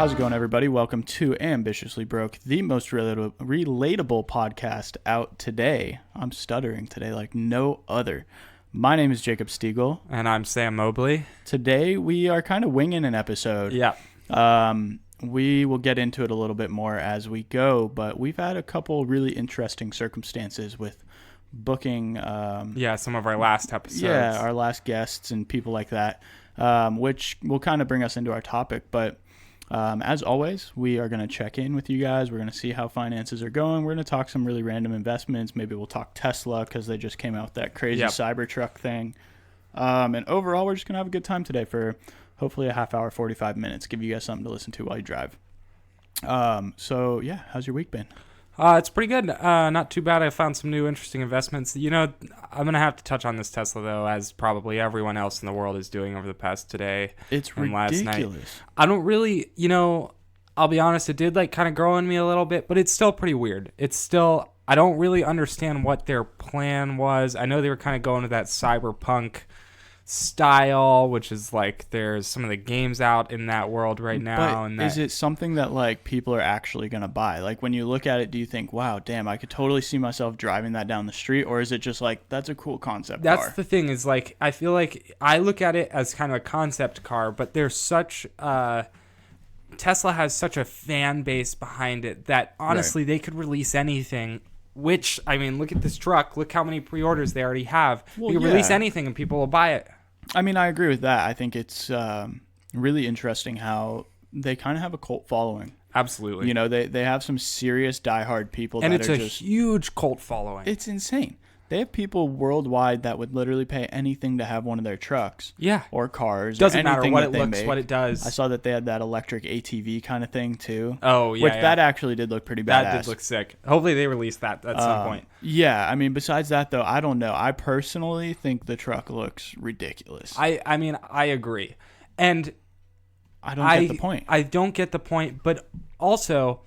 How's it going, everybody? Welcome to Ambitiously Broke, the most relatable podcast out today. I'm stuttering today like no other. My name is Jacob Stiegel. And I'm Sam Mobley. Today, we are kind of winging an episode. Yeah. We will get into it a little bit more as we go, but we've had a couple really interesting circumstances with booking. Some of our last episodes. Yeah, our last guests and people like that, which will kind of bring us into our topic. But as always, we are going to check in with you guys. We're going to see how finances are going. We're going to talk some really random investments. Maybe we'll talk Tesla because they just came out with that crazy Cybertruck thing. And overall, we're just going to have a good time today for hopefully a half hour, 45 minutes. Give you guys something to listen to while you drive. So, yeah, how's your week been? It's pretty good. Not too bad. I found some new interesting investments. You know, I'm going to have to touch on this Tesla, though, as probably everyone else in the world is doing over the past today. It's and ridiculous. Last night. I don't really, I'll be honest, it did kind of grow on me a little bit, but it's still pretty weird. I don't really understand what their plan was. I know they were kind of going to that cyberpunk style, which is there's some of the games out in that world right now. But is it something that people are actually going to buy? When you look at it, do you think, wow, damn, I could totally see myself driving that down the street? Or is it just that's a cool concept car? That's the thing is I feel like I look at it as kind of a concept car, but there's such Tesla has such a fan base behind it that honestly They could release anything. Which, I mean, look at this truck. Look how many pre-orders they already have. Well, you can release anything and people will buy it. I mean, I agree with that. I think it's really interesting how they kind of have a cult following. Absolutely. They have some serious diehard people. And it's a huge cult following. It's insane. They have people worldwide that would literally pay anything to have one of their trucks. Yeah. Or cars. Doesn't or matter what it looks, make. what it does. I saw that they had that electric ATV kind of thing, too. Oh, yeah. Which that actually did look pretty badass. That did look sick. Hopefully they release that at some point. Yeah. I mean, besides that, though, I don't know. I personally think the truck looks ridiculous. I mean, I agree. And I don't get the point. I don't get the point. But also,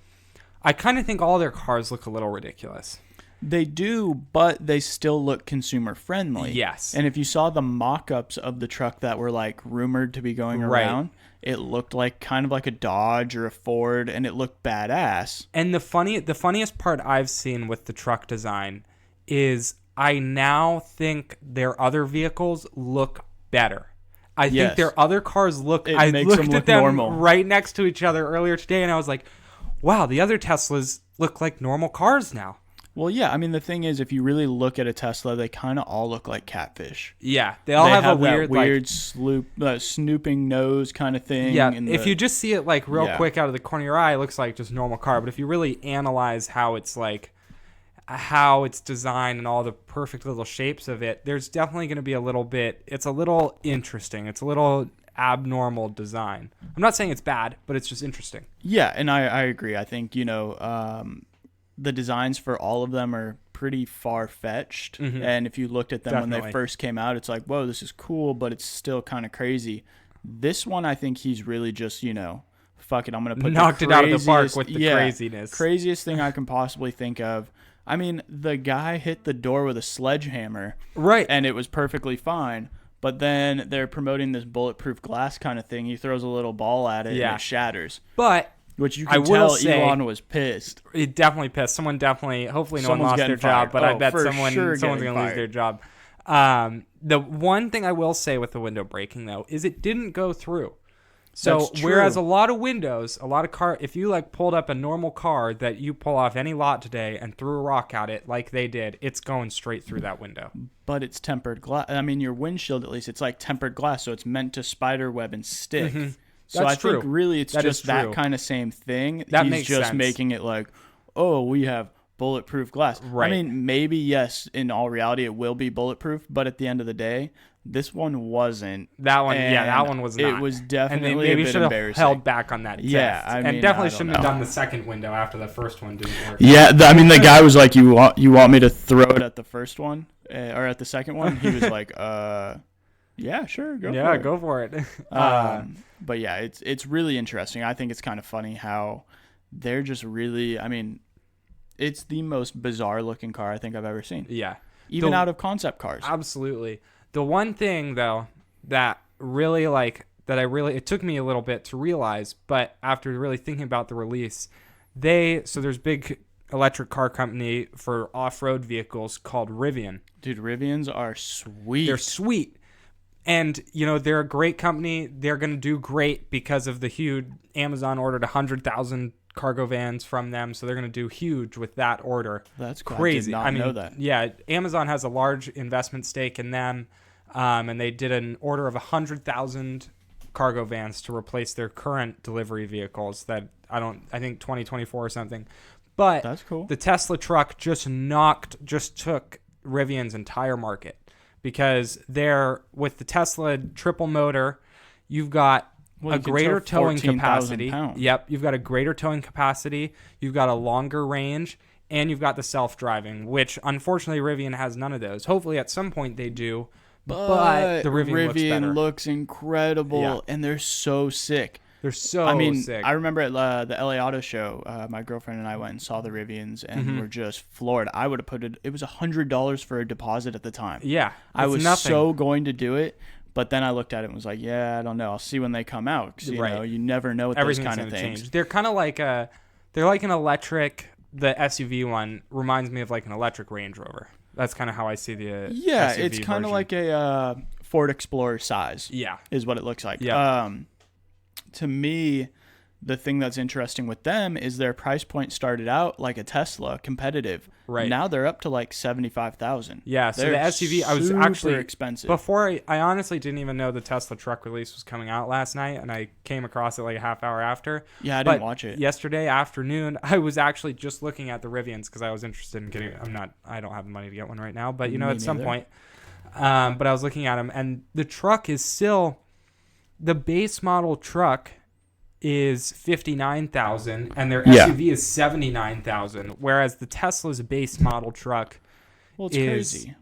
I kind of think all their cars look a little ridiculous. They do, but they still look consumer friendly. Yes. And if you saw the mock-ups of the truck that were rumored to be going around, it looked kind of like a Dodge or a Ford, and it looked badass. And the funniest part I've seen with the truck design is I now think their other vehicles look better. I think their other cars look. I looked at them normal. Right next to each other earlier today, and I was like, "Wow, the other Teslas look like normal cars now." Well, yeah. I mean, the thing is, if you really look at a Tesla, they kind of all look like catfish. Yeah, they all have a weird snooping nose kind of thing. Yeah, if you just see it real quick out of the corner of your eye, it looks like just a normal car. But if you really analyze how it's designed and all the perfect little shapes of it, there's definitely going to be it's a little interesting. It's a little abnormal design. I'm not saying it's bad, but it's just interesting. Yeah, and I agree. I think, the designs for all of them are pretty far-fetched. Mm-hmm. And if you looked at them when they first came out, it's whoa, this is cool, but it's still kind of crazy. This one, I think he's really just, fuck it, I'm going to put knocked it out of the park with the craziness. Craziest thing I can possibly think of. I mean, the guy hit the door with a sledgehammer. Right. And it was perfectly fine. But then they're promoting this bulletproof glass kind of thing. He throws a little ball at it and it shatters. But which you can tell Elon was pissed. He definitely pissed. Hopefully no one lost their job, but I bet someone's going to lose their job. The one thing I will say with the window breaking, though, is it didn't go through. So whereas a lot of car, if you pulled up a normal car that you pull off any lot today and threw a rock at it like they did, it's going straight through that window. But it's tempered glass. I mean, your windshield, at least, it's tempered glass, so it's meant to spider web and stick. Mm-hmm. So I think really it's just that kind of same thing. He's just making it we have bulletproof glass. Right. I mean, maybe, yes, in all reality, it will be bulletproof, but at the end of the day, this one wasn't. That one was not. It was definitely and maybe a bit should embarrassing. Have held back on that test. Yeah, I mean, and definitely shouldn't have done the second window after the first one didn't work. Yeah, I mean, the guy was like, you want me to throw it at the first one or at the second one? He was like, yeah, sure, go for it. Yeah, go for it. But yeah, it's really interesting. I think it's kind of funny how they're just really, I mean, it's the most bizarre looking car I think I've ever seen. Yeah. Even out of concept cars. Absolutely. The one thing, though, that really, that it took me a little bit to realize, but after really thinking about the release, there's big electric car company for off-road vehicles called Rivian. Dude, Rivians are sweet. They're sweet. And, they're a great company. They're going to do great because of the huge Amazon ordered 100,000 cargo vans from them. So they're going to do huge with that order. That's crazy. I did not know that. Yeah, Amazon has a large investment stake in them. And they did an order of 100,000 cargo vans to replace their current delivery vehicles that I think 2024 or something. But that's cool. The Tesla truck just took Rivian's entire market, because with the Tesla triple motor, you've got a greater towing capacity. Yep, you've got a greater towing capacity. You've got a longer range, and you've got the self-driving, which unfortunately Rivian has none of those. Hopefully at some point they do, but the Rivian looks incredible, and they're so sick. They're so sick. I remember at the LA Auto Show, my girlfriend and I went and saw the Rivians, and were just floored. I would have put it was $100 for a deposit at the time. Yeah, I was so going to do it, but then I looked at it and was like, yeah, I don't know. I'll see when they come out. 'Cause, you never know with those kind of things. Change. They're kind of like they're like an electric. The SUV one reminds me of like an electric Range Rover. That's kind of how I see the SUV it's kind of like a Ford Explorer size. Yeah, is what it looks like. Yeah. To me, the thing that's interesting with them is their price point started out like a Tesla, competitive. Right. Now they're up to like 75,000. Yeah, so the SUV, I was actually expensive. Before I honestly didn't even know the Tesla truck release was coming out last night, and I came across it like a half hour after. Yeah, I didn't watch it. Yesterday afternoon, I was actually just looking at the Rivians because I was interested in getting. I don't have the money to get one right now, but at some point. But I was looking at them, and the truck is still. The base model truck is $59,000 and their SUV is $79,000, whereas the Tesla's base model truck is crazy.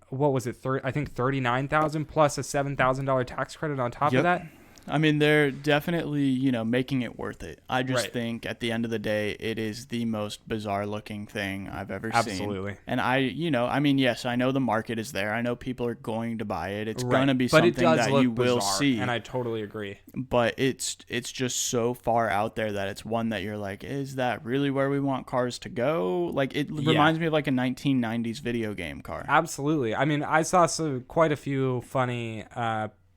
What was it? I think $39,000 plus a $7,000 tax credit on top of that. I mean, they're definitely, making it worth it. I just think at the end of the day, it is the most bizarre looking thing I've ever seen. Absolutely. And yes, I know the market is there. I know people are going to buy it. It's going to be something that you will see. And I totally agree. But it's just so far out there that it's one that you're like, is that really where we want cars to go? Like, it reminds me of like a 1990s video game car. Absolutely. I mean, I saw quite a few funny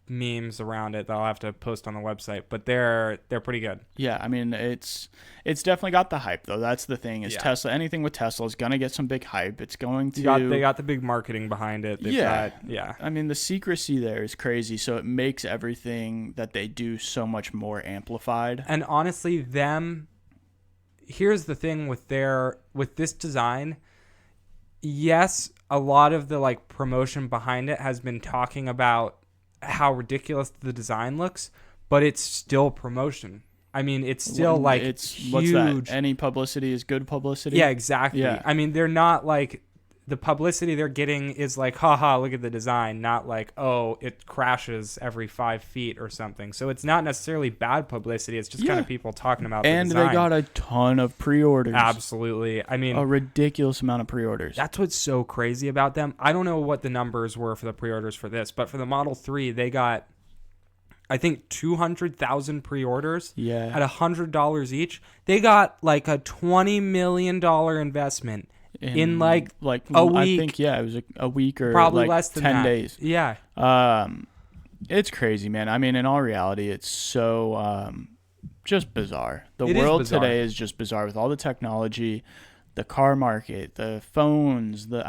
memes around it that I'll have to post on the website, but they're pretty good. Yeah, I mean, it's definitely got the hype though. That's the thing is Tesla. Anything with Tesla is gonna get some big hype. It's going to. They got the big marketing behind it. I mean, the secrecy there is crazy, so it makes everything that they do so much more amplified. And honestly, here's the thing with this design. Yes, a lot of the like promotion behind it has been talking about how ridiculous the design looks, but it's still promotion. I mean, it's still it's huge. What's that? Any publicity is good publicity. Yeah, exactly. Yeah. I mean, they're not like the publicity they're getting is like, haha, look at the design, not like, oh, it crashes every 5 feet or something. So it's not necessarily bad publicity. It's just kind of people talking about the design. And they got a ton of pre-orders. Absolutely. I mean, a ridiculous amount of pre-orders. That's what's so crazy about them. I don't know what the numbers were for the pre-orders for this, but for the Model 3, they got, I think, 200,000 pre-orders at $100 each. They got like a $20 million investment in like a week. I think it was a week or probably like less than 10 that. days. Yeah. It's crazy, man. I mean, in all reality, it's so just bizarre. The world today is just bizarre with all the technology, the car market, the phones. I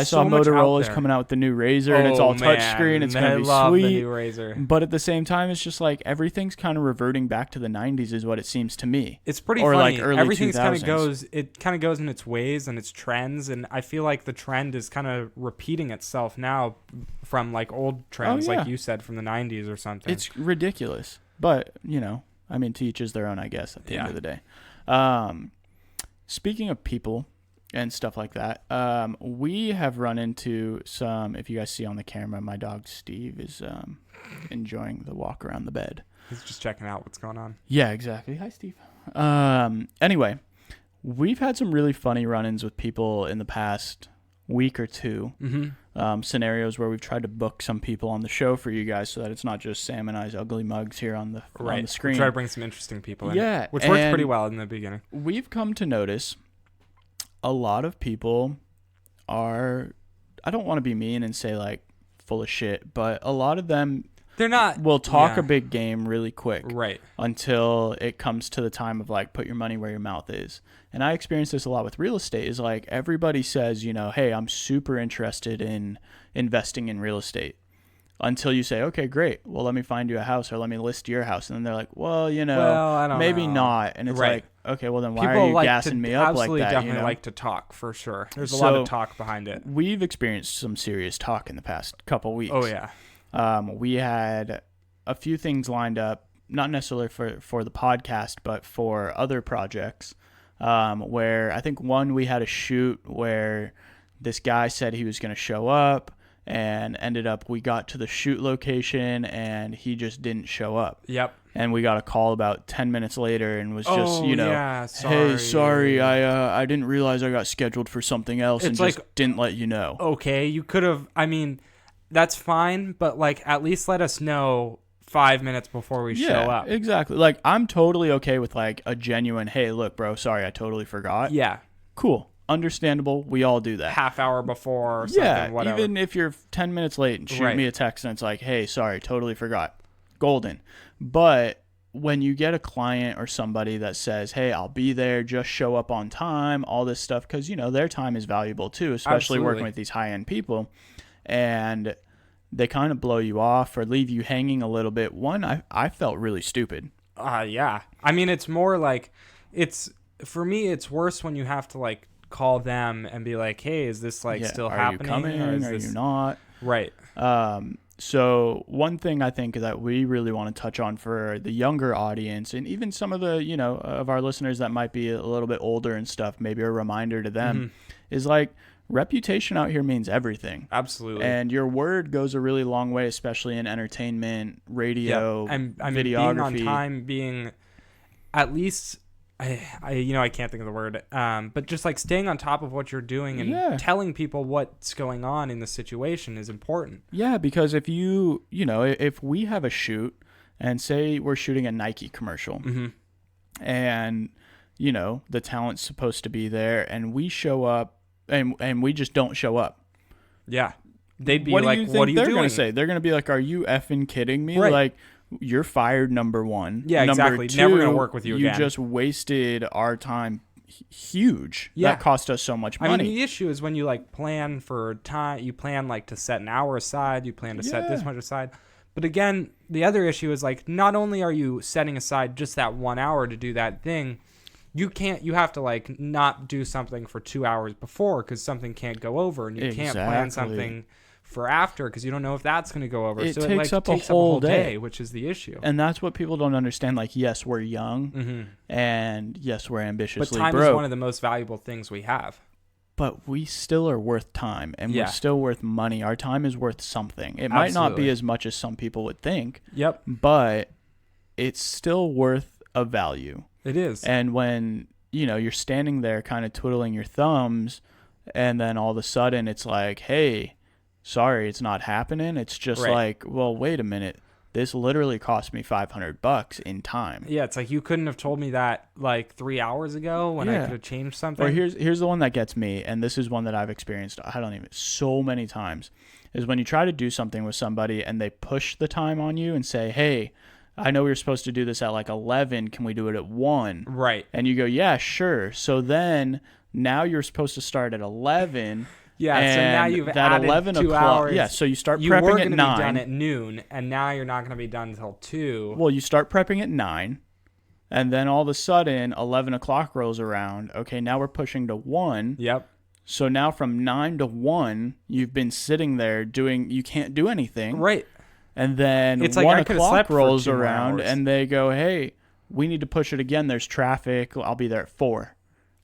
saw Motorola's coming out with the new Razr, and it's all touchscreen. It's gonna be sweet. The new Razr. But at the same time, it's just like everything's kind of reverting back to the '90s, is what it seems to me. It's pretty funny. Like early everything's 2000s. kind of goes in its ways and its trends, and I feel like the trend is kind of repeating itself now from like old trends, like you said, from the '90s or something. It's ridiculous, but to each his their own, I guess. At the end of the day. Speaking of people and stuff like that, we have run into some, if you guys see on the camera, my dog Steve is enjoying the walk around the bed. He's just checking out what's going on. Yeah, exactly. Hi, Steve. Anyway, we've had some really funny run-ins with people in the past week or two. Mm-hmm. scenarios where we've tried to book some people on the show for you guys so that it's not just Sam and I's ugly mugs here on the screen. We try to bring some interesting people in. Yeah. Which worked pretty well in the beginning. We've come to notice a lot of people are, I don't want to be mean and say like full of shit, but a lot of them will talk a big game really quick. Right. Until it comes to the time of like, put your money where your mouth is. And I experience this a lot with real estate is like everybody says, you know, hey, I'm super interested in investing in real estate. Until you say, okay, great. Well, let me find you a house or let me list your house. And then they're like, well, you know, I don't maybe know. not. And it's like, okay, well then why people are you like gassing me up like that? Definitely you know? like to talk for sure. There's a lot of talk behind it. We've experienced some serious talk in the past couple weeks. Oh yeah. We had a few things lined up, not necessarily for the podcast, but for other projects. Where I think we had a shoot where this guy said he was going to show up and ended up we got to the shoot location and he just didn't show up. Yep. And we got a call about 10 minutes later and was just, sorry. Hey, sorry, I didn't realize I got scheduled for something else and just didn't let you know. Okay, you could have, I mean, that's fine, but like at least let us know 5 minutes before we show up. Exactly. Like I'm totally okay with like a genuine, hey, look, bro, sorry, I totally forgot. Yeah. Cool. Understandable. We all do that. Half hour before or something, whatever. Even if you're 10 minutes late and shoot me a text and it's like, hey, sorry, totally forgot. Golden. But when you get a client or somebody that says, hey, I'll be there, just show up on time, all this stuff, because, you know, their time is valuable too, especially working with these high-end people. And they kind of blow you off or leave you hanging a little bit. One, I felt really stupid. Yeah. I mean, it's more like, for me, it's worse when you have to like call them and be like, hey, is this like still happening? Are you coming? Or Are you not? Right. So one thing I think that we really want to touch on for the younger audience and even some of the, you know, of our listeners that might be a little bit older and stuff, maybe a reminder to them is like, reputation out here means everything. Absolutely. And your word goes a really long way, especially in entertainment, radio, and I mean, videography. Being on time, being at least, I can't think of the word, but just like staying on top of what you're doing and telling people what's going on in the situation is important. Yeah, because if if we have a shoot and say we're shooting a Nike commercial and, you know, the talent's supposed to be there and we show up, and we just don't show up. Yeah. They'd be like, what are you doing? They're going to say? They're going to be like, are you effing kidding me? Right. Like, you're fired, number one. Yeah, number exactly. two, never going to work with you again. You just wasted our time. Huge. Yeah. That cost us so much money. I mean, the issue is when you like plan for time, you plan like to set an hour aside, you plan to set this much aside. But again, the other issue is like, not only are you setting aside just that 1 hour to do that thing, you have to like not do something for 2 hours before because something can't go over, and you can't plan something for after because you don't know if that's going to go over. It so takes up a whole day, which is the issue. And that's what people don't understand. Like, yes, we're young and yes, we're ambitiously broke. But time is one of the most valuable things we have. But we still are worth time and we're still worth money. Our time is worth something. It might not be as much as some people would think. Yep. But it's still worth a value. It is. And when, you know, you're standing there kind of twiddling your thumbs and then all of a sudden it's like, hey, sorry, it's not happening. It's just like, well, wait a minute. This literally cost me $500 in time. Yeah, it's like you couldn't have told me that like 3 hours ago when I could have changed something. Or here's the one that gets me, and this is one that I've experienced, so many times, is when you try to do something with somebody and they push the time on you and say, hey, I know we were supposed to do this at like 11. Can we do it at 1? Right. And you go, yeah, sure. So then now you're supposed to start at 11. Yeah, so now you've added 11 2 o'clock, hours. Yeah, so you start you prepping were at 9. You were going to be done at noon, and now you're not going to be done until 2. Well, you start prepping at 9, and then all of a sudden, 11 o'clock rolls around. Okay, now we're pushing to 1. Yep. So now from 9 to 1, you've been sitting there you can't do anything. Right. And then it's 1 like o'clock rolls around, and they go, hey, we need to push it again. There's traffic. I'll be there at 4.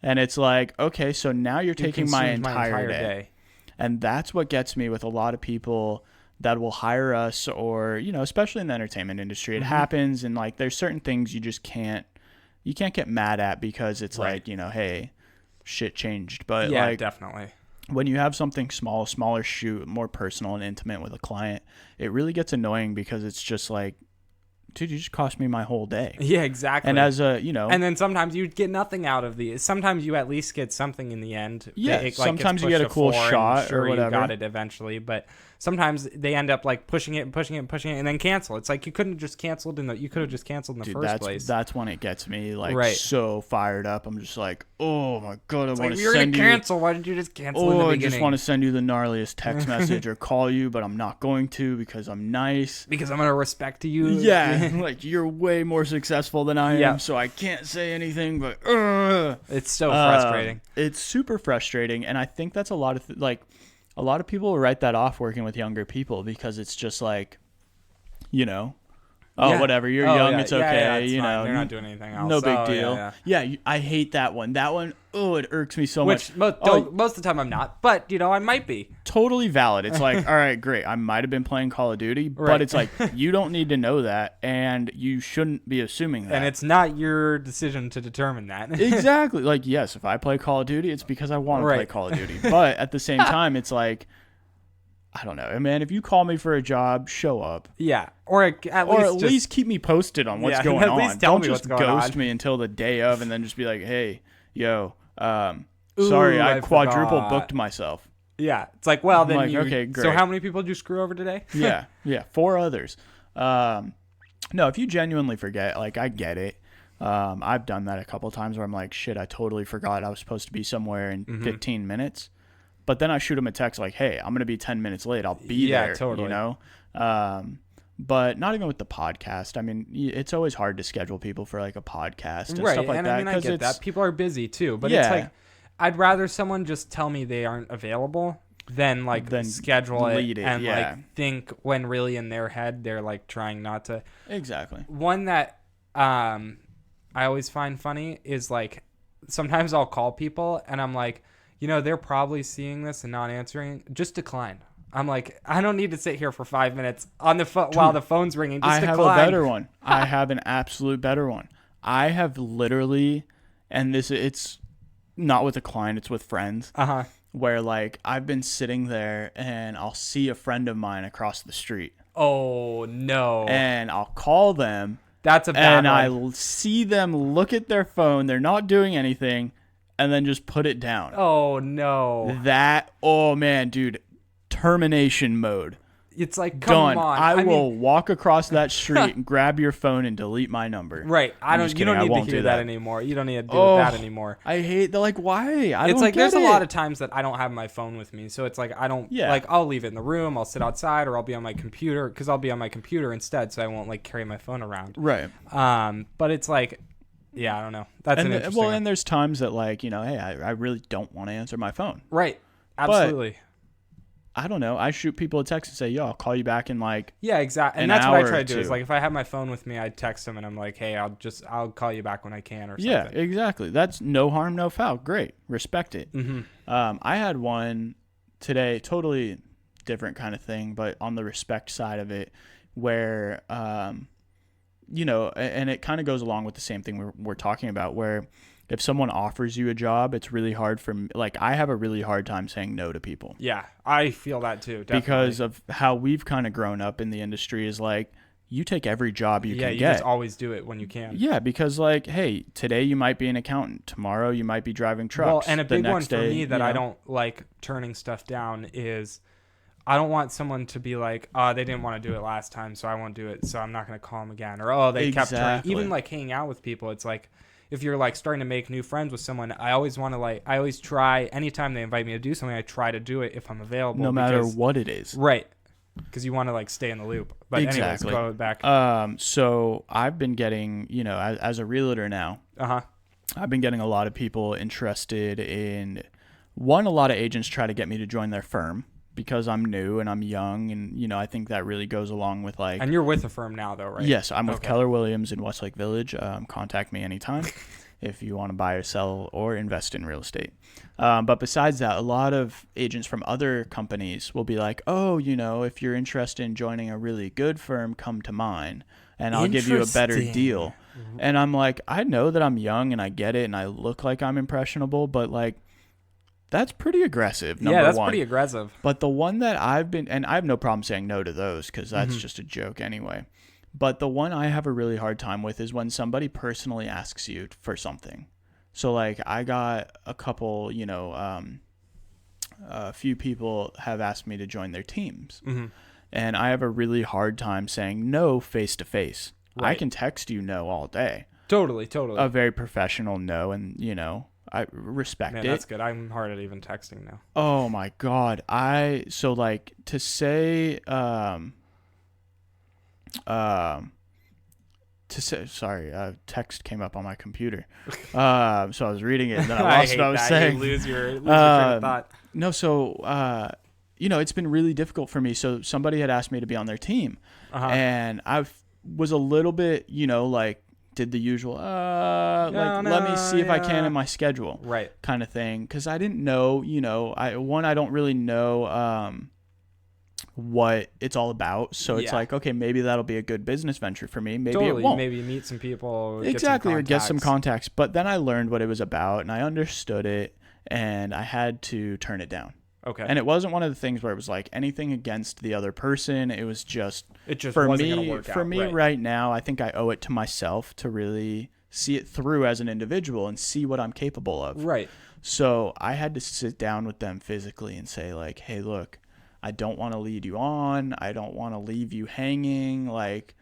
And it's like, okay, so now you're taking my entire day. And that's what gets me with a lot of people that will hire us or, you know, especially in the entertainment industry. It happens, and like there's certain things you can't get mad at because it's like, you know, hey, shit changed. But yeah, like, definitely. when you have something smaller shoot, more personal and intimate with a client, it really gets annoying because it's just like, dude, you just cost me my whole day. Yeah, exactly. And as a, you know, and then sometimes you get nothing out of these. Sometimes you at least get something in the end. Yeah, it, sometimes you get a cool shot or whatever. You got it eventually, but sometimes they end up like pushing it, and then cancel. It's like you could have just canceled in the first place. That's when it gets me like so fired up. I'm just like, oh my god, I want to send you. You're gonna cancel. Why didn't you just cancel in the beginning? I just want to send you the gnarliest text message or call you, but I'm not going to because I'm nice. Because I'm gonna respect you. Yeah, like you're way more successful than I am, so I can't say anything. But it's so frustrating. It's super frustrating, and I think that's a lot of a lot of people write that off working with younger people because it's just like, you know, whatever, you're young, it's okay, you know, they're not doing anything else. No big deal. Yeah, I hate that one. That one, it irks me so much. Most of the time I'm not, but you know, I might be. Totally valid. It's like, all right, great. I might have been playing Call of Duty, but it's like, you don't need to know that, and you shouldn't be assuming that. And it's not your decision to determine that. Exactly. Like, yes, if I play Call of Duty, it's because I want to play Call of Duty. But at the same time, it's like, I don't know, man. If you call me for a job, show up. Yeah, or at least keep me posted on what's going on. Don't just ghost me until the day of, and then just be like, "Hey, yo, sorry, I quadruple booked myself." Yeah, it's like, well, then okay, great. So how many people did you screw over today? yeah, 4 others. No, if you genuinely forget, like, I get it. I've done that a couple times where I'm like, shit, I totally forgot I was supposed to be somewhere in 15 minutes. But then I shoot them a text like, hey, I'm going to be 10 minutes late. I'll be there, totally. You know? But not even with the podcast. I mean, it's always hard to schedule people for like a podcast and stuff like that. I mean, I get that. People are busy too. But it's like, I'd rather someone just tell me they aren't available than schedule it and like think when really in their head they're like trying not to. Exactly. One that I always find funny is like, sometimes I'll call people and I'm like, you know, they're probably seeing this and not answering. Just decline. I'm like, I don't need to sit here for 5 minutes on the while the phone's ringing. Just decline. I have a better one. I have an absolute better one. I have literally, and it's not with a client, it's with friends. Where like I've been sitting there and I'll see a friend of mine across the street. Oh no! And I'll call them. That's a bad one. And I see them look at their phone. They're not doing anything. And then just put it down. Oh, no. Oh, man, dude. Termination mode. It's like, come on. I will walk across that street and grab your phone and delete my number. Right. You don't need to hear that anymore. You don't need to do that anymore. I hate that. Like, why? There's a lot of times that I don't have my phone with me. So it's like, I don't, like, I'll leave it in the room. I'll sit outside or I'll be on my computer because I'll be on my computer instead. So I won't, like, carry my phone around. Right. But it's like, yeah, I don't know. That's an interesting one. And there's times that, like, you know, hey, I really don't want to answer my phone. Right. Absolutely. But, I don't know. I shoot people a text and say, yo, I'll call you back in like exactly. And that's what I try to do is like if I have my phone with me, I text them and I'm like, hey, I'll call you back when I can or something. Yeah, exactly. That's no harm, no foul. Great. Respect it. I had one today, totally different kind of thing, but on the respect side of it where, you know, and it kind of goes along with the same thing we're talking about where if someone offers you a job, it's really hard for me. Like, I have a really hard time saying no to people. Yeah, I feel that too. Definitely. Because of how we've kind of grown up in the industry is like, you take every job you can get. Yeah, you just always do it when you can. Yeah, because like, hey, today you might be an accountant. Tomorrow you might be driving trucks. Well, and a big one for me that I don't like turning stuff down is I don't want someone to be like, oh, they didn't want to do it last time, so I won't do it, so I'm not going to call them again. Or, oh, they kept turning. Even like hanging out with people, it's like, if you're like starting to make new friends with someone, I always try, anytime they invite me to do something, I try to do it if I'm available. No matter what it is. Right. Because you want to like stay in the loop. But anyways, go back. So I've been getting, you know, as a realtor now, I've been getting a lot of people interested in, a lot of agents try to get me to join their firm. Because I'm new and I'm young, and you know, I think that really goes along with like. And you're with a firm now, though, right? Yes, I'm with Keller Williams in Westlake Village. Contact me anytime if you want to buy or sell or invest in real estate. But besides that, a lot of agents from other companies will be like, "Oh, you know, if you're interested in joining a really good firm, come to mine, and I'll give you a better deal." And I'm like, I know that I'm young and I get it, and I look like I'm impressionable, but like. That's pretty aggressive. Number that's one. Pretty aggressive. But the one that and I have no problem saying no to those because that's just a joke anyway. But the one I have a really hard time with is when somebody personally asks you for something. So like I got a couple, a few people have asked me to join their teams. And I have a really hard time saying no face to face. I can text you no all day. Totally. A very professional no, and I respect it. That's good. I'm hard at even texting now. Oh my God. To say text came up on my computer. So I was reading it and then I lost what I was saying. You lose your train of thought. No, so it's been really difficult for me. So somebody had asked me to be on their team, and I was a little bit, did the usual, let me see if I can in my schedule, right, kind of thing, because I didn't know, I don't really know what it's all about. So it's like, okay, maybe that'll be a good business venture for me. Maybe it won't. Maybe meet some people. Or get some contacts. But then I learned what it was about and I understood it and I had to turn it down. Okay. And it wasn't one of the things where it was like anything against the other person. It was just for wasn't me, gonna work out. For me right now, I think I owe it to myself to really see it through as an individual and see what I'm capable of. Right. So I had to sit down with them physically and say like, hey, look, I don't want to lead you on. I don't want to leave you hanging. Like,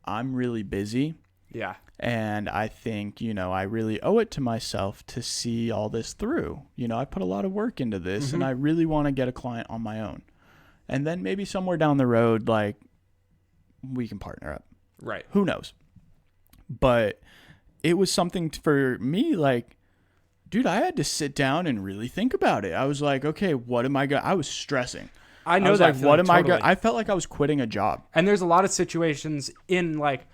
I'm really busy. Yeah. And I think, I really owe it to myself to see all this through. I put a lot of work into this and I really want to get a client on my own. And then maybe somewhere down the road, like, we can partner up. Right. Who knows? But it was something for me, like, dude, I had to sit down and really think about it. I was like, okay, what am I going to... I was stressing. I know that. Like, what am I going to... I felt like I was quitting a job. And there's a lot of situations in, like,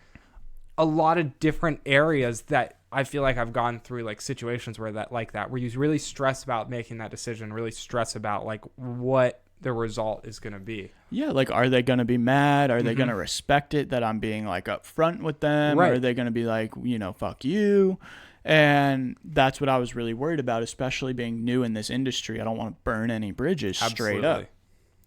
a lot of different areas that I feel like I've gone through, like, situations where you really stress about making that decision, really stress about, like, what the result is going to be. Yeah, like, are they going to be mad? Are they going to respect it that I'm being, like, upfront with them? Right. Or are they going to be like, fuck you? And that's what I was really worried about, especially being new in this industry. I don't want to burn any bridges straight up.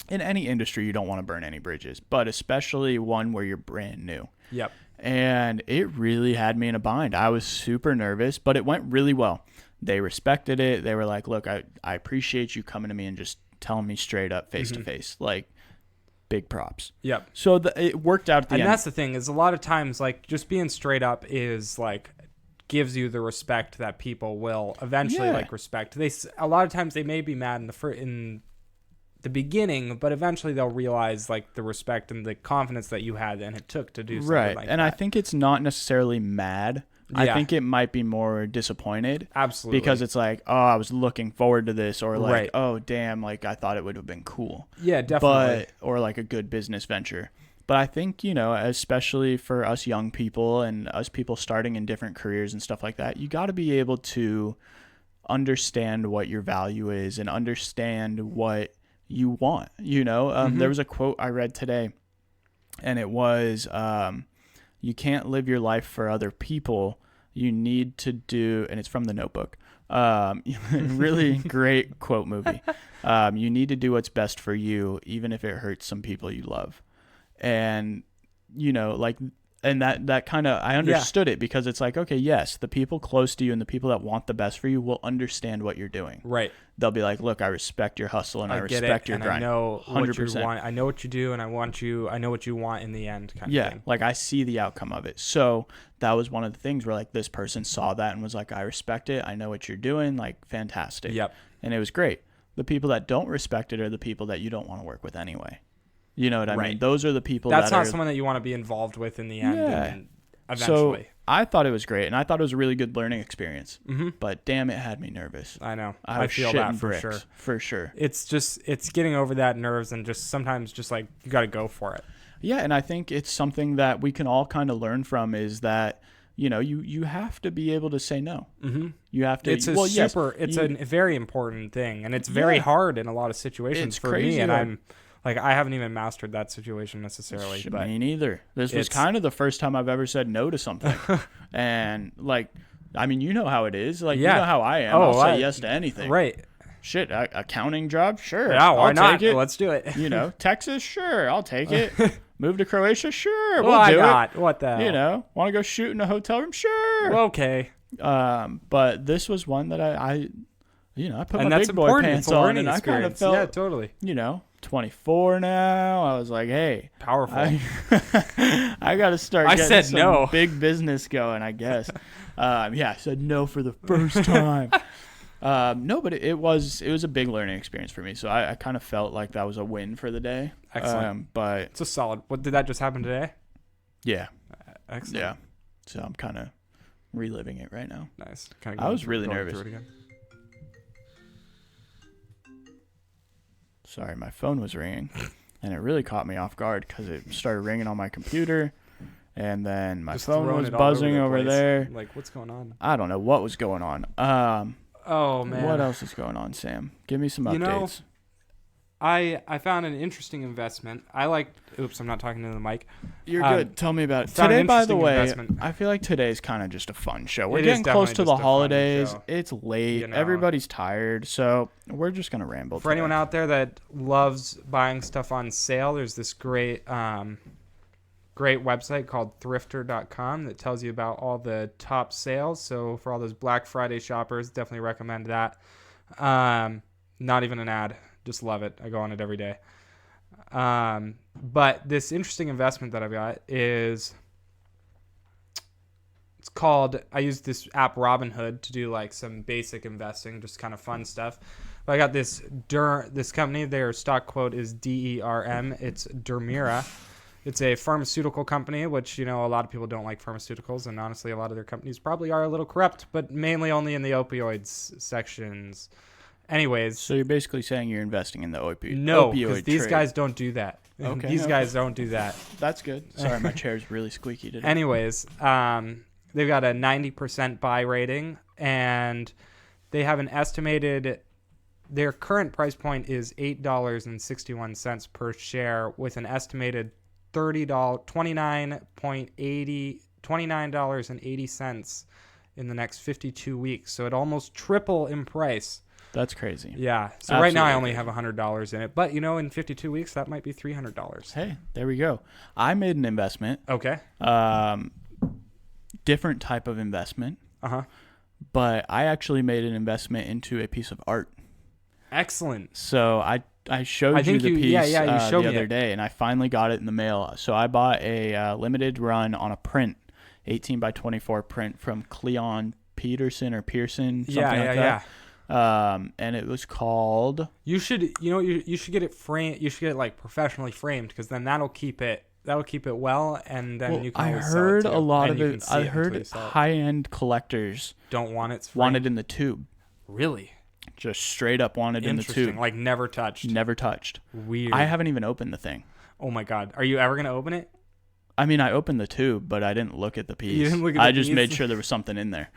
In any industry, you don't want to burn any bridges, but especially one where you're brand new. Yep. And it really had me in a bind. I was super nervous, but it went really well. They respected it. They were like, look, I appreciate you coming to me and just telling me straight up face to face. Like, big props. Yep. So it worked out at the end. And that's the thing is a lot of times, like, just being straight up is like gives you the respect that people will eventually like respect. A lot of times they may be mad in the beginning, but eventually they'll realize like the respect and the confidence that you had and it took to do something like that. And I think it's not necessarily mad. I think it might be more disappointed. Absolutely. Because it's like, oh, I was looking forward to this, or like, oh, damn, like I thought it would have been cool. Yeah, definitely. Or like a good business venture. But I think, especially for us young people and us people starting in different careers and stuff like that, you got to be able to understand what your value is and understand what you want. There was a quote I read today, and it was, you can't live your life for other people. You need to do, and it's from The Notebook. Really great quote movie. You need to do what's best for you, even if it hurts some people you love. And, and that kind of, I understood it because it's like, okay, yes, the people close to you and the people that want the best for you will understand what you're doing. Right. They'll be like, look, I respect your hustle and I respect your grind. I know 100%. What you want. I know what you do and I know what you want in the end kind of thing. Like I see the outcome of it. So that was one of the things where like this person saw that and was like, I respect it. I know what you're doing. Like, fantastic. Yep. And it was great. The people that don't respect it are the people that you don't want to work with anyway. You know what I mean? Those are the people that's not someone that you want to be involved with in the end. Yeah. And eventually. So I thought it was great, and I thought it was a really good learning experience. Mm-hmm. But damn, it had me nervous. I know. I feel that for bricks, sure. For sure. It's getting over that nerves and just sometimes just like you got to go for it. Yeah, and I think it's something that we can all kind of learn from is that you have to be able to say no. Mm-hmm. You have to. It's a very important thing, and it's very hard in a lot of situations for me. And I'm like, I haven't even mastered that situation necessarily. But me neither. This was kind of the first time I've ever said no to something, and like, I mean, you know how it is. Like, you know how I am. I'll say yes to anything. Right. Shit, accounting job? Sure. Yeah, why I'll not? take it. Let's do it. Texas? Sure, I'll take it. Move to Croatia? Sure, we'll why do not? it. What the hell? Want to go shoot in a hotel room? Sure. Okay. But this was one that I put and my that's big boy important. pants it's a on, learning and experience. I kind of felt, yeah, totally. 24 now. I was like, hey, powerful. I got to start I getting said some no. big business going, I guess. I said no for the first time. No, but it was a big learning experience for me. So I kind of felt like that was a win for the day. Excellent. But it's a solid. What did that just happen today? Yeah. Excellent. Yeah. So I'm kind of reliving it right now. Nice. I was really nervous. Sorry, my phone was ringing, and it really caught me off guard because it started ringing on my computer, and then my phone was buzzing over there. Like, what's going on? I don't know what was going on. Oh, man. What else is going on, Sam? Give me some updates. I found an interesting investment. Oops, I'm not talking to the mic. You're good. Tell me about it. Today, by the way, I feel like today's kind of just a fun show. We're getting close to the holidays. It's late. Everybody's tired. So we're just going to ramble. For anyone out there that loves buying stuff on sale, there's this great website called thrifter.com that tells you about all the top sales. So for all those Black Friday shoppers, definitely recommend that. Not even an ad. Just love it. I go on it every day. But this interesting investment that I've got it's called, I use this app Robinhood to do like some basic investing, just kind of fun stuff. But I got this company, their stock quote is DERM. It's Dermira. It's a pharmaceutical company, which, a lot of people don't like pharmaceuticals. And honestly, a lot of their companies probably are a little corrupt, but mainly only in the opioids sections. Anyways. So you're basically saying you're investing in the opioid No, because these guys don't do that. Okay. These guys don't do that. That's good. Sorry, my chair's really squeaky today. Anyways, they've got a 90% buy rating, and they have an estimated, their current price point is $8.61 per share with an estimated $29.80 in the next 52 weeks. So it almost triple in price. That's crazy. Yeah. So right now I only have $100 in it. But, in 52 weeks, that might be $300. Hey, there we go. I made an investment. Okay. Different type of investment. Uh-huh. But I actually made an investment into a piece of art. Excellent. So I showed you the piece you showed the other day, and I finally got it in the mail. So I bought a limited run on a print, 18 by 24 print from Cleon Peterson, something like that. Yeah. And it was called. You should get it framed. You should get it like professionally framed, because then that'll keep it well, and then you can. I heard a lot of it. I heard high-end collectors don't want it. Want it in the tube. Really? Just straight up wanted in the tube. Like never touched. Never touched. Weird. I haven't even opened the thing. Oh my God! Are you ever gonna open it? I mean, I opened the tube, but I didn't look at the piece. You didn't look at the I just made sure there was something in there.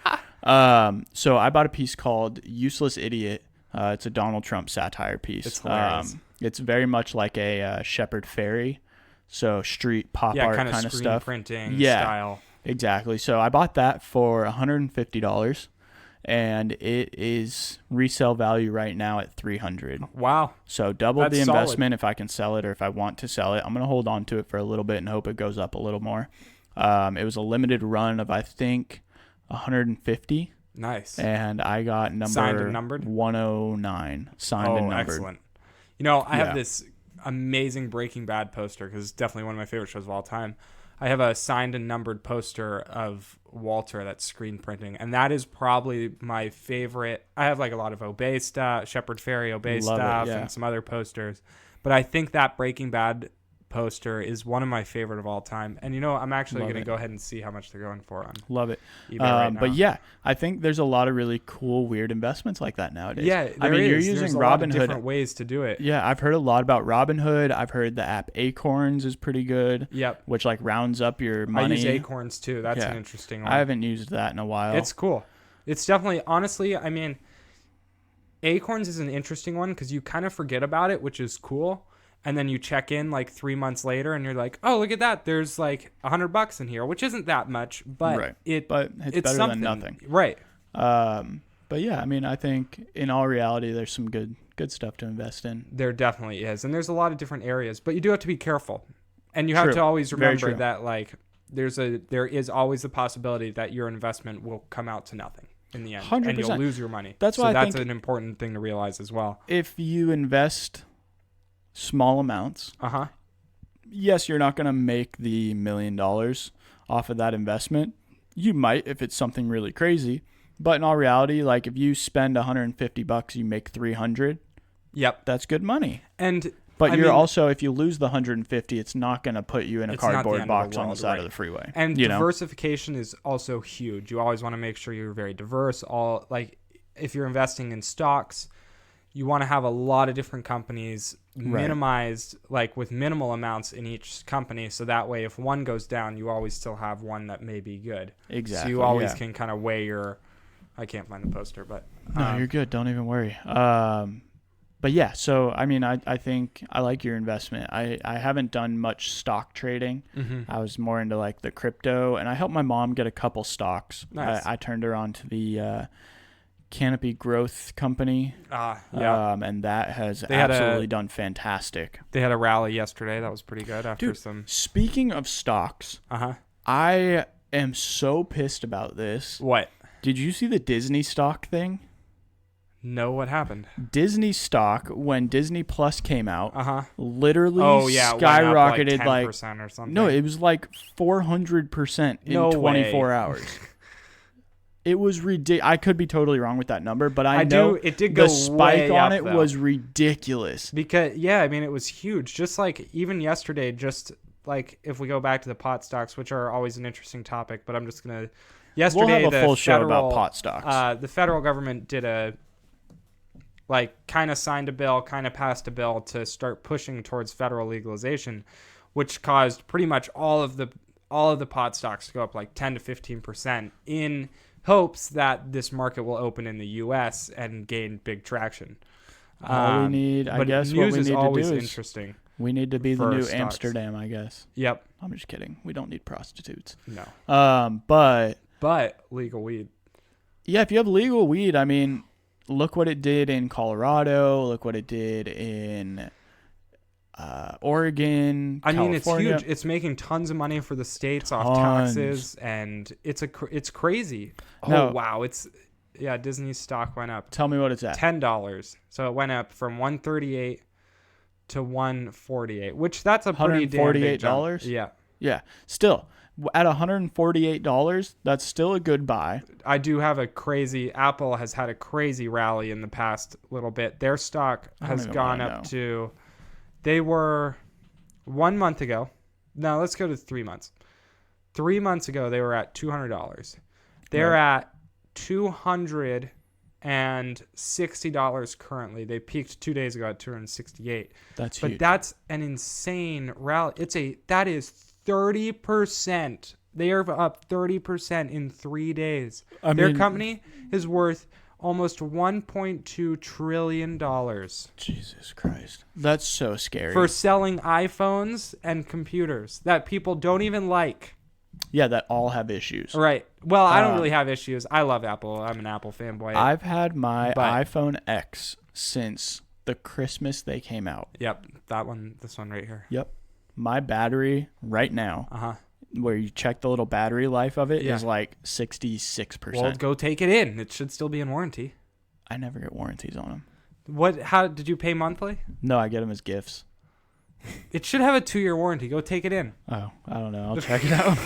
So I bought a piece called Useless Idiot. It's a Donald Trump satire piece. It's hilarious. It's very much like a Shepard Fairey, so street pop art kind of stuff. Printing style. Exactly. So I bought that for $150, and it is resale value right now at $300. Wow. So doubled the investment if I can sell it, or if I want to sell it. I'm going to hold on to it for a little bit and hope it goes up a little more. It was a limited run of, I think, 150. Nice. And I got signed and numbered 109 signed and numbered. Excellent. I have this amazing Breaking Bad poster, because it's definitely one of my favorite shows of all time. I have a signed and numbered poster of Walter that's screen printing, and that is probably my favorite. I have like a lot of Obey stuff, Shepard Fairey Obey stuff, and some other posters, but I think that Breaking Bad poster is one of my favorite of all time. And I'm actually going to go ahead and see how much they're going for on Love it. eBay right now. But yeah, I think there's a lot of really cool, weird investments like that nowadays. Yeah, you're using there's Robinhood. A lot of different ways to do it. Yeah, I've heard a lot about Robinhood. I've heard the app Acorns is pretty good. Yep. Which like rounds up your money. I use Acorns too. That's an interesting one. I haven't used that in a while. It's cool. It's definitely, honestly, I mean, Acorns is an interesting one because you kind of forget about it, which is cool. And then you check in like 3 months later and you're like, oh, look at that. There's like $100 in here, which isn't that much, but it's better something. than nothing. Right. But But yeah, I mean, I think in all reality, there's some good stuff to invest in. There definitely is. And there's a lot of different areas, but you do have to be careful. And you have to always remember that like there is always the possibility that your investment will come out to nothing in the end. 100%. And you'll lose your money. That's why that's an important thing to realize as well. If you invest small amounts, yes, you're not going to make the $1 million off of that investment. You might if it's something really crazy. But in all reality, like if you spend $150, you make $300. Yep, that's good money. But also, if you lose the $150, it's not going to put you in a cardboard box on the side of the freeway. And diversification is also huge. You always want to make sure you're very diverse. If you're investing in stocks, you want to have a lot of different companies minimized, like with minimal amounts in each company. So that way, if one goes down, you always still have one that may be good. Exactly. So you always can kind of weigh your. I can't find the poster, but no, you're good. Don't even worry. But yeah, so I mean, I think I like your investment. I haven't done much stock trading. I was more into like the crypto, and I helped my mom get a couple stocks. Nice. I turned her on to the Canopy Growth Company. And that has absolutely done fantastic. They had a rally yesterday. That was pretty good after Speaking of stocks, I am so pissed about this. What? Did you see the Disney stock thing? No, what happened? Disney stock, when Disney Plus came out, literally skyrocketed like 10% or something. No, it was like 400% in 24 hours. It was ridiculous. I could be totally wrong with that number, but I know it did go the spike way on up, it though. Was ridiculous. Because I mean, it was huge. Just like even yesterday, just like if we go back to the pot stocks, which are always an interesting topic, but I'm just gonna. Yesterday, we'll have a full show about pot stocks. The federal government did kind of signed a bill, kind of passed a bill to start pushing towards federal legalization, which caused pretty much all of the pot stocks to go up like 10 to 15% in hopes that this market will open in the U.S. and gain big traction. All we need, I guess, news what we is need always to do interesting. We need to be the new stocks. Amsterdam, I guess. Yep. I'm just kidding. We don't need prostitutes. No. But legal weed. Yeah, if you have legal weed, I mean, look what it did in Colorado. Look what it did in Oregon. I mean, California. it's huge. It's making tons of money for the states off taxes, and it's crazy. Oh wow! Disney's stock went up. Tell me what it's at. $10. So it went up from $138 to $148, which that's a pretty damn big jump. Yeah. Yeah. Still, at $148, that's still a good buy. I do have Apple has had a crazy rally in the past little bit. Their stock has gone up to, they were 1 month ago. Now let's go to 3 months. 3 months ago, they were at $200. They're at $260 currently. They peaked 2 days ago at $268. That's huge. But that's an insane rally. That is 30%. They are up 30% in 3 days. Their company is worth almost $1.2 trillion. Jesus Christ. That's so scary. For selling iPhones and computers that people don't even like. Yeah, that all have issues. Right. Well, I don't really have issues. I love Apple. I'm an Apple fanboy. I've had my iPhone X since the Christmas they came out. Yep. This one right here. Yep. My battery right now, where you check the little battery life of it, is like 66%. Well, go take it in. It should still be in warranty. I never get warranties on them. How did you pay monthly? No, I get them as gifts. It should have a 2-year warranty. Go take it in. Oh, I don't know. I'll check it out.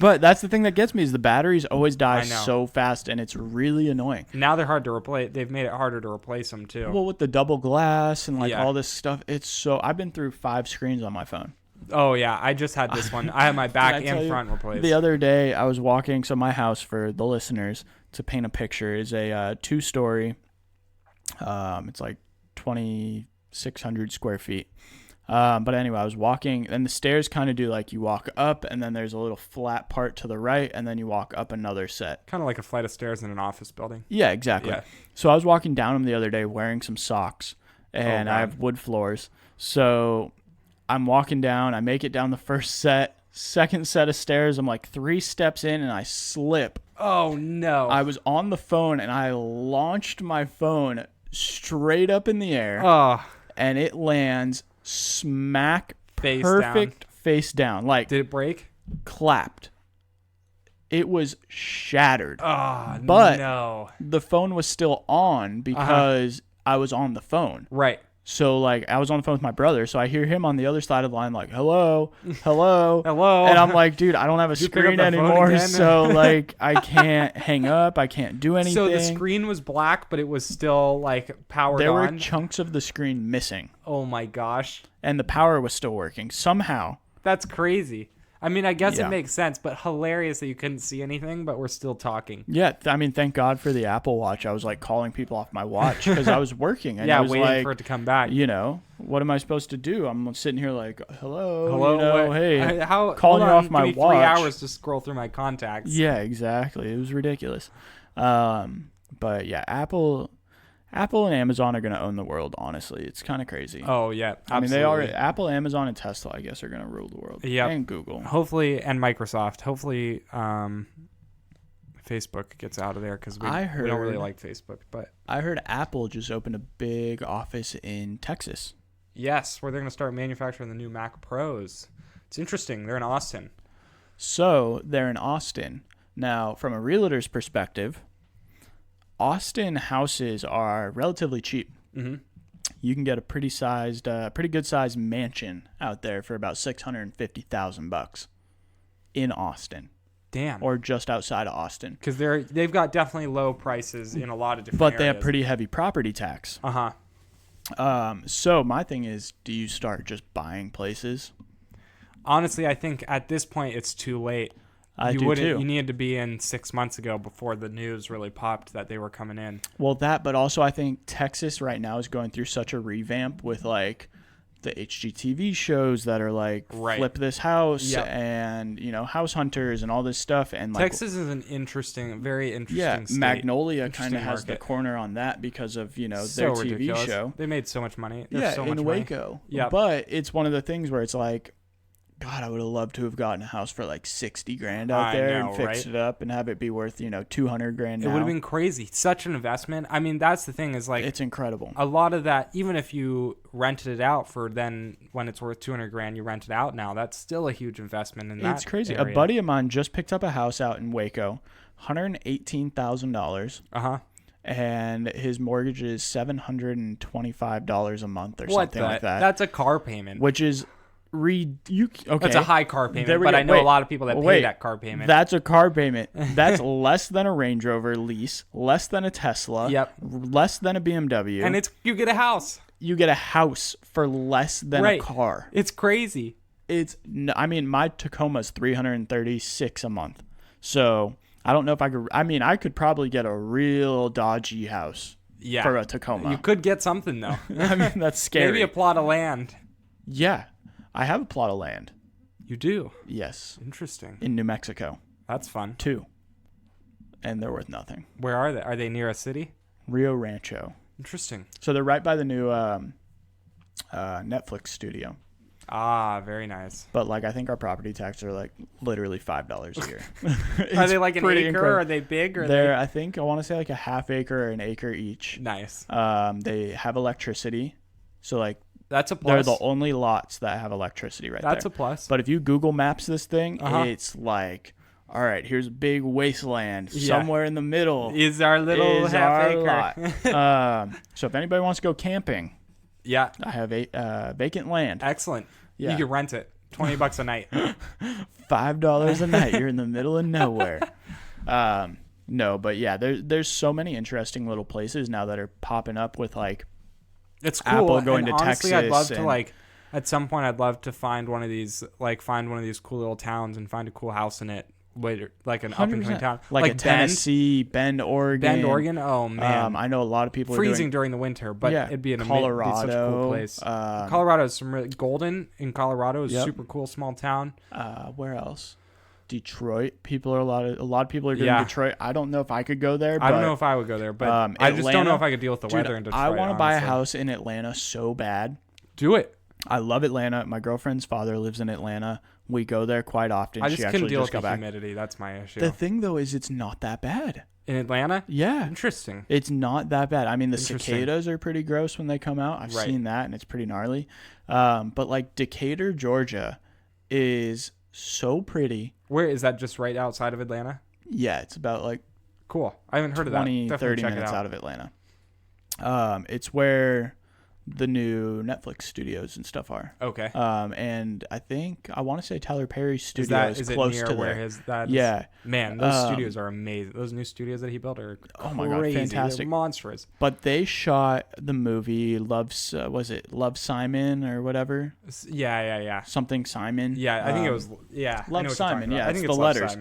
But that's the thing that gets me is the batteries always die so fast, and it's really annoying. Now they're hard to replace. They've made it harder to replace them, too. Well, with the double glass and all this stuff, I've been through 5 screens on my phone. Oh, yeah. I just had this one. I had my back and front replaced. The other day, I was walking. So my house, for the listeners, to paint a picture, is a 2-story. It's like 2,600 square feet. But anyway, I was walking, and the stairs kind of do like you walk up, and then there's a little flat part to the right, and then you walk up another set. Kind of like a flight of stairs in an office building. Yeah, exactly. Yeah. So I was walking down them the other day wearing some socks, and I have wood floors. So I'm walking down. I make it down the first set. Second set of stairs, I'm like 3 steps in, and I slip Oh, no. I was on the phone, and I launched my phone straight up in the air. Oh. And it lands smack face perfect down. Face down. Like, did it break? Clapped. It was shattered. Oh, but no. The phone was still on because I was on the phone. Right. So, like, I was on the phone with my brother, so I hear him on the other side of the line, like, hello, hello. Hello. And I'm like, dude, I don't have a screen anymore, so, like, I can't hang up. I can't do anything. So the screen was black, but it was still, like, powered on? There were chunks of the screen missing. Oh, my gosh. And the power was still working somehow. That's crazy. I mean, I guess it makes sense, but hilarious that you couldn't see anything, but we're still talking. Yeah, I mean, thank God for the Apple Watch. I was like calling people off my watch because I was working. And yeah, I was waiting like, for it to come back. You know, what am I supposed to do? I'm sitting here like, hello, hello, you know, what? hey, how calling you off my give me watch. 3 hours to scroll through my contacts. Yeah, exactly. It was ridiculous. But yeah, Apple and Amazon are going to own the world, honestly. It's kind of crazy. Oh, yeah, absolutely. I mean, they are. Apple, Amazon, and Tesla, I guess, are going to rule the world. Yeah. And Google. Hopefully, and Microsoft. Hopefully, Facebook gets out of there because we don't really like Facebook. But I heard Apple just opened a big office in Texas. Yes, where they're going to start manufacturing the new Mac Pros. It's interesting. They're in Austin. So, they're in Austin. Now, from a realtor's perspective, Austin houses are relatively cheap. Mm-hmm. You can get a pretty good sized mansion out there for about $650,000 in Austin. Damn. Or just outside of Austin. Because they've got definitely low prices in a lot of different areas. But they have pretty heavy property tax. So my thing is, do you start just buying places? Honestly, I think at this point it's too late. You needed to be in 6 months ago before the news really popped that they were coming in. Well, but also I think Texas right now is going through such a revamp with like the HGTV shows that are like Flip This House and, you know, House Hunters and all this stuff. And like, Texas is an very interesting state. Magnolia kind of has the corner on that because of, you know, their TV show. They made so much money. In Waco. Yeah. But it's one of the things where it's like, God, I would have loved to have gotten a house for like $60,000 out there and fixed it up and have it be worth, you know, $200,000 now. It would have been crazy. Such an investment. I mean, that's the thing is like, it's incredible. A lot of that, even if you rented it out for then when it's worth $200,000, you rent it out now. That's still a huge investment in that. It's crazy. Area. A buddy of mine just picked up a house out in Waco, $118,000. And his mortgage is $725 a month or something like that. That's a car payment. Which is okay. That's a high car payment, but I know a lot of people that pay that car payment. That's a car payment. That's less than a Range Rover lease, less than a Tesla, less than a BMW. And you get a house. You get a house for less than a car. It's crazy. I mean, my Tacoma's $336 a month. So I don't know if I could probably get a real dodgy house for a Tacoma. You could get something though. I mean, that's scary. Maybe a plot of land. Yeah. I have a plot of land. You do? Yes. Interesting. In New Mexico. That's fun. 2. And they're worth nothing. Where are they? Are they near a city? Rio Rancho. Interesting. So they're right by the new Netflix studio. Ah, very nice. But like, I think our property taxes are like literally $5 a year. Are they like an acre? Or are they big? Or I think I want to say like a half acre or an acre each. Nice. They have electricity. So like, that's a plus. They're the only lots that have electricity there. That's a plus. But if you Google Maps this thing, it's like, all right, here's a big wasteland. Somewhere in the middle is our little half acre. Lot. So if anybody wants to go camping, I have vacant land. Excellent. Yeah. You can rent it. $20 a night. $5 a night. You're in the middle of nowhere. No, but yeah, there's so many interesting little places now that are popping up with like, it's cool. Apple going to honestly, Texas. I'd love to like at some point. I'd love to find one of these cool little towns and find a cool house in it later, like an up and coming town, like a Tennessee, Bend, Oregon. Oh man, I know a lot of people freezing during the winter, but it'd be Colorado. Be such a cool place. Colorado is some really Golden in Colorado is super cool small town. Where else? Detroit. A lot of people are going to Detroit. I don't know if I could go there. But, I don't know if I would go there, but I just don't know if I could deal with the weather in Detroit. I want to buy a house in Atlanta so bad. Do it. I love Atlanta. My girlfriend's father lives in Atlanta. We go there quite often. I just couldn't deal with the humidity. That's my issue. The thing, though, is it's not that bad. In Atlanta? Yeah. Interesting. It's not that bad. I mean, the cicadas are pretty gross when they come out. I've seen that, and it's pretty gnarly. But, like, Decatur, Georgia is so pretty. Where is that? Just right outside of Atlanta? Yeah, it's about, like... Cool. I haven't heard of that. 20, 30 minutes out of Atlanta. It's where the new Netflix studios and stuff are. Okay. And I want to say Tyler Perry's studio is close to there. Yeah. Man, those studios are amazing. Those new studios that he built are crazy. Oh my God, fantastic. They're monstrous. But they shot the movie Love Simon or whatever? Yeah. Something Simon. Yeah, I think it was, Love Simon, yeah. I think it's the letters.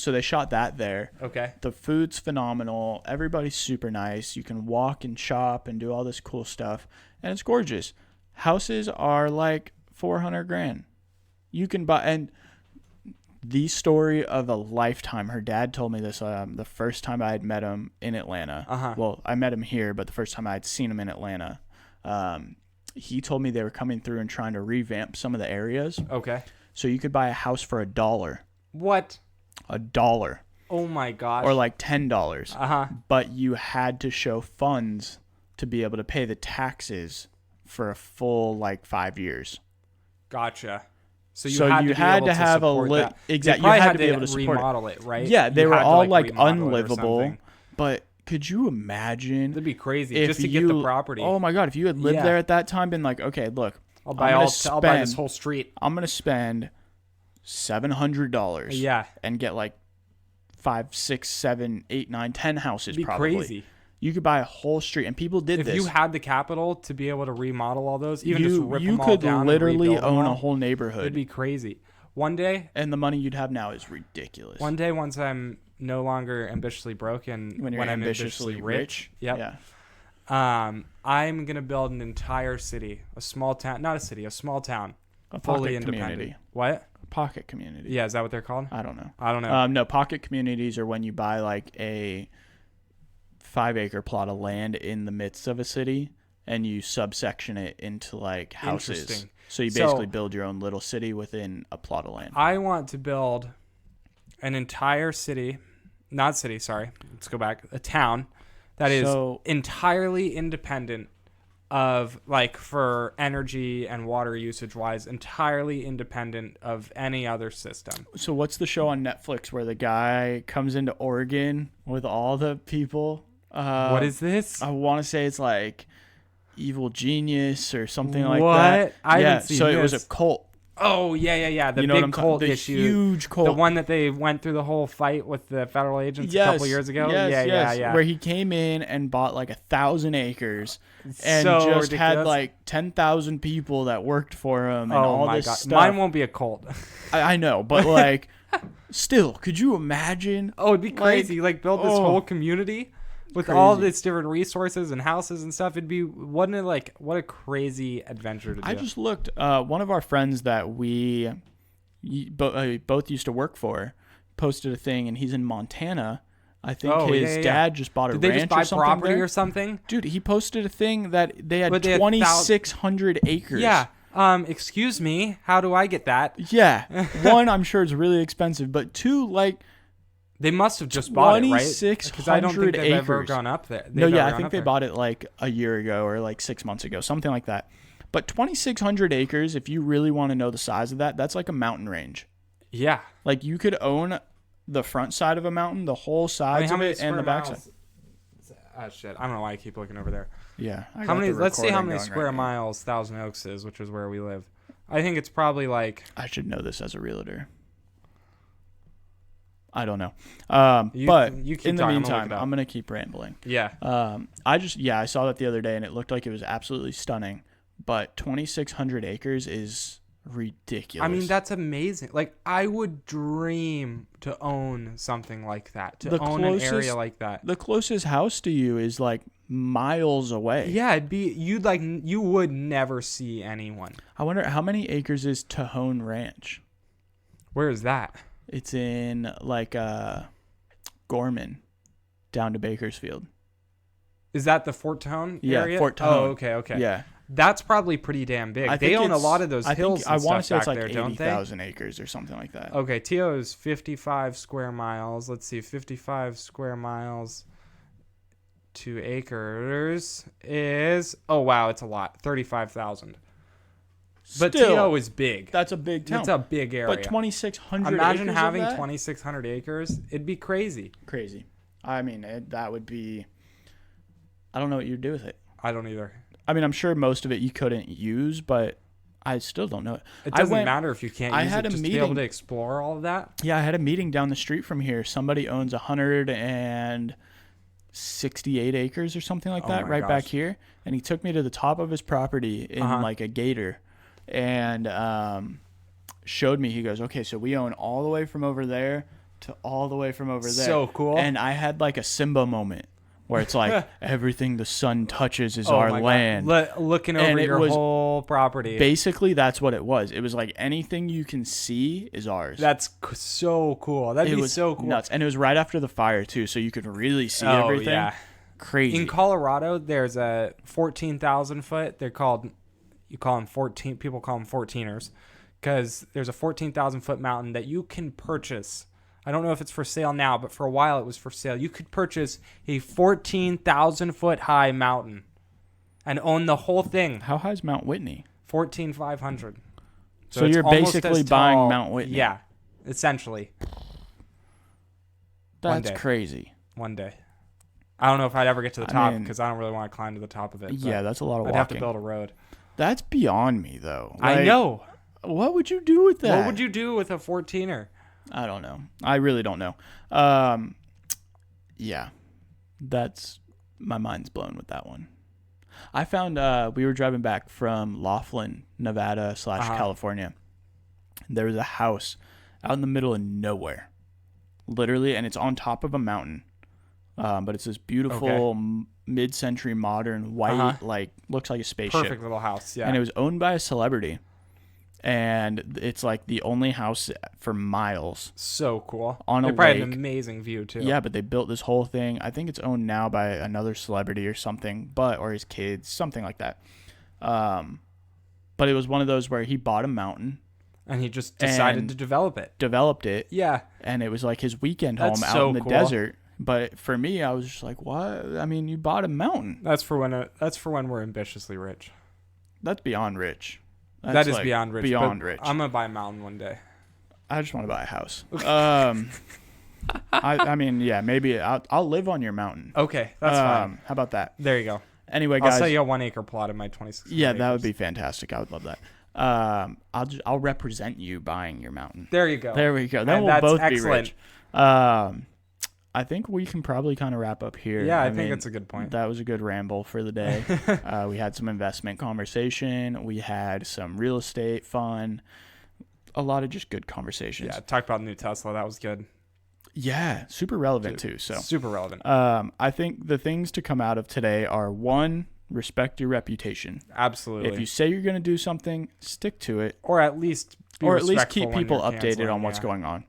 So they shot that there. Okay. The food's phenomenal. Everybody's super nice. You can walk and shop and do all this cool stuff. And it's gorgeous. Houses are like $400,000. You can buy, and the story of a lifetime. Her dad told me this the first time I had met him in Atlanta. Well, I met him here, but the first time I had seen him in Atlanta, he told me they were coming through and trying to revamp some of the areas. Okay. So you could buy a house for $1. What? $1. Oh my gosh. Or like $10. But you had to show funds to be able to pay the taxes for a full like 5 years. Gotcha. So you had to have a exactly. You had to be able to support remodel it, right? Yeah, they were all like unlivable. But could you imagine? That'd be crazy just to get the property. Oh my God! If you had lived there at that time, been like, okay, look, I'll buy this whole street. I'm gonna spend $700. Yeah, and get like 5, 6, 7, 8, 9, 10 houses. It'd be probably crazy. You could buy a whole street, and people did this. If you had the capital to be able to remodel all those, even just rip them all down, you could literally own a whole neighborhood. It'd be crazy. One day, and the money you'd have now is ridiculous. One day, once I'm no longer ambitiously broke and when I'm ambitiously rich, yeah. I'm gonna build an entire city, a small town, not a city, a small town, fully independent. Community. What? Pocket community. Yeah, is that what they're called? I don't know. No, pocket communities are when you buy like a 5-acre plot of land in the midst of a city and you subsection it into like houses. Interesting. So you basically build your own little city within a plot of land. I want to build an entire city, let's go back, a town that is entirely independent of, like, for energy and water usage wise, entirely independent of any other system. So what's the show on Netflix where the guy comes into Oregon with all the people? What is this? I want to say it's like Evil Genius or something like that. What? I haven't seen this. It was a cult. Oh, yeah. The big cult issue. The huge cult. The one that they went through the whole fight with the federal agents a couple years ago. Yes. Where he came in and bought like 1,000 acres and just ridiculous. Had like 10,000 people that worked for him and all this stuff. Mine won't be a cult. I know, but like, still, could you imagine? Oh, it'd be crazy. Like build this whole community with all these different resources and houses and stuff. Wouldn't it like, what a crazy adventure to do. I just looked, one of our friends that we both used to work for posted a thing, and he's in Montana. I think his dad just bought a ranch or something. Did they just buy property or something? Dude, he posted a thing that they had 2,600 acres. Yeah. Excuse me, how do I get that? Yeah. One, I'm sure it's really expensive, but two, like, they must have just bought it, right? 2,600 acres. I don't think they've ever gone up there. I think they bought it like a year ago or like 6 months ago, something like that. But 2,600 acres, if you really want to know the size of that, that's like a mountain range. Yeah. Like you could own the front side of a mountain, the whole sides of it, and the back side. Ah, shit. I don't know why I keep looking over there. Yeah. Let's see how many square miles Thousand Oaks is, which is where we live. I think it's probably like... I should know this as a realtor. I don't know. But in the meantime, I'm going to keep rambling. Yeah. I saw that the other day and it looked like it was absolutely stunning. But 2,600 acres is ridiculous. I mean, that's amazing. Like, I would dream to own something like that, own an area like that. The closest house to you is like miles away. Yeah, you would never see anyone. I wonder how many acres is Tejon Ranch? Where is that? It's in like Gorman, down to Bakersfield. Is that the Fort Tejon area? Yeah, Fort Tejon. Oh, okay. Yeah. That's probably pretty damn big. They own a lot of those hills. I want to say it's like 80,000 acres or something like that. Okay, TO is 55 square miles. Let's see, 55 square miles to acres is, oh wow, it's a lot. 35,000. But TO is big. That's a big town. It's a big area. But 2,600 Imagine acres having of that? 2,600 acres. It'd be crazy. Crazy. I mean, that would be, I don't know what you'd do with it. I don't either. I mean, I'm sure most of it you couldn't use, but I still don't know. It doesn't matter if you can't use it, just to be able to explore all of that. Yeah, I had a meeting down the street from here. Somebody owns 168 acres or something like that back here. And he took me to the top of his property in like a gator and showed me. He goes, okay, so we own all the way from over there to all the way from over there. So cool. And I had like a Simba moment where it's like everything the sun touches is our land. Looking over your whole property. Basically, that's what it was. It was like anything you can see is ours. That's so cool. That'd be so cool. Nuts. And it was right after the fire, too, so you could really see everything. Yeah. Crazy. In Colorado, there's a 14,000 foot. People call them 14ers, because there's a 14,000 foot mountain that you can purchase. I don't know if it's for sale now, but for a while it was for sale. You could purchase a 14,000 foot high mountain and own the whole thing. How high is Mount Whitney? 14,500. So you're basically buying Mount Whitney. Yeah, essentially. That's crazy. One day. I don't know if I'd ever get to the top because I don't really want to climb to the top of it. Yeah, that's a lot of walking. I'd have to build a road. That's beyond me, though. I know. What would you do with that? What would you do with a 14er? I don't know. I really don't know. Yeah, my mind's blown with that one. I found we were driving back from Laughlin, Nevada / California. There was a house out in the middle of nowhere, literally, and it's on top of a mountain. But it's this beautiful mid-century modern white, like looks like a spaceship. Perfect little house, yeah. And it was owned by a celebrity. And it's like the only house for miles. So cool. On a lake. Probably an amazing view too. Yeah, but they built this whole thing. I think it's owned now by another celebrity or something, or his kids, something like that. But it was one of those where he bought a mountain. And he just decided to develop it. Developed it. Yeah. And it was like his weekend home out in the desert. But for me, I was just like, what? I mean, you bought a mountain. That's for when we're ambitiously rich. That's beyond rich. That is like beyond rich. Beyond rich. I'm gonna buy a mountain one day. I just want to buy a house. I mean, yeah, maybe I'll live on your mountain. Okay, that's fine. How about that? There you go. Anyway, guys, I'll sell you a 1 acre plot in my 26. Yeah, acres. That would be fantastic. I would love that. I'll represent you buying your mountain. There you go. There we go. Then we'll both be rich. I think we can probably kind of wrap up here. Yeah, I think that's a good point. That was a good ramble for the day. We had some investment conversation. We had some real estate fun. A lot of just good conversations. Yeah, talked about the new Tesla. That was good. Yeah, super relevant too. So super relevant. I think the things to come out of today are: 1, respect your reputation. Absolutely. If you say you're going to do something, stick to it, or at least keep people updated on what's going on.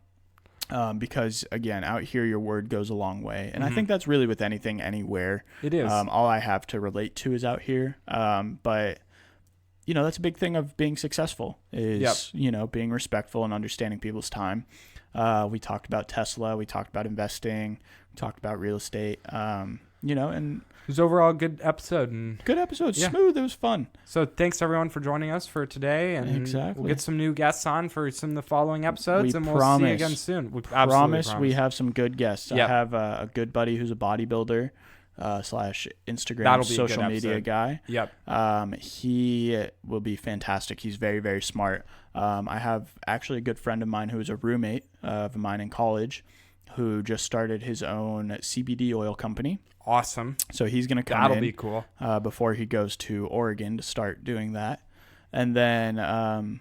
Because again, out here, your word goes a long way. And I think that's really with anything, anywhere. It is. All I have to relate to is out here. But that's a big thing of being successful is, being respectful and understanding people's time. We talked about Tesla. We talked about investing. We talked about real estate, and it was overall a good episode. Good episode. Yeah. Smooth. It was fun. So thanks everyone for joining us for today. And we'll get some new guests on for some of the following episodes. We'll see you again soon. We promise we have some good guests. Yep. I have a good buddy who's a bodybuilder / Instagram social media guy. Yep. He will be fantastic. He's very, very smart. I have actually a good friend of mine who is a roommate of mine in college who just started his own CBD oil company. Awesome. So he's going to come That'll be cool. Before he goes to Oregon to start doing that. And then, a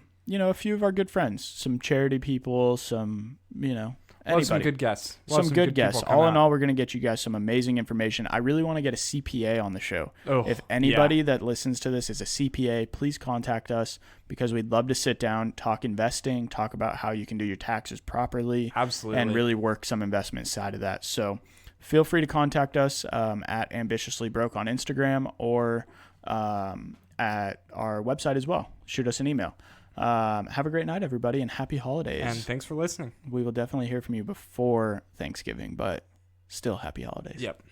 few of our good friends, some charity people, some, anybody. Some good guests. Some good guests. All in all, we're going to get you guys some amazing information. I really want to get a CPA on the show. If anybody that listens to this is a CPA, please contact us because we'd love to sit down, talk investing, talk about how you can do your taxes properly. Absolutely. And really work some investment side of that. So feel free to contact us at Ambitiously Broke on Instagram or at our website as well. Shoot us an email. Have a great night, everybody, and happy holidays. And thanks for listening. We will definitely hear from you before Thanksgiving, but still happy holidays. Yep.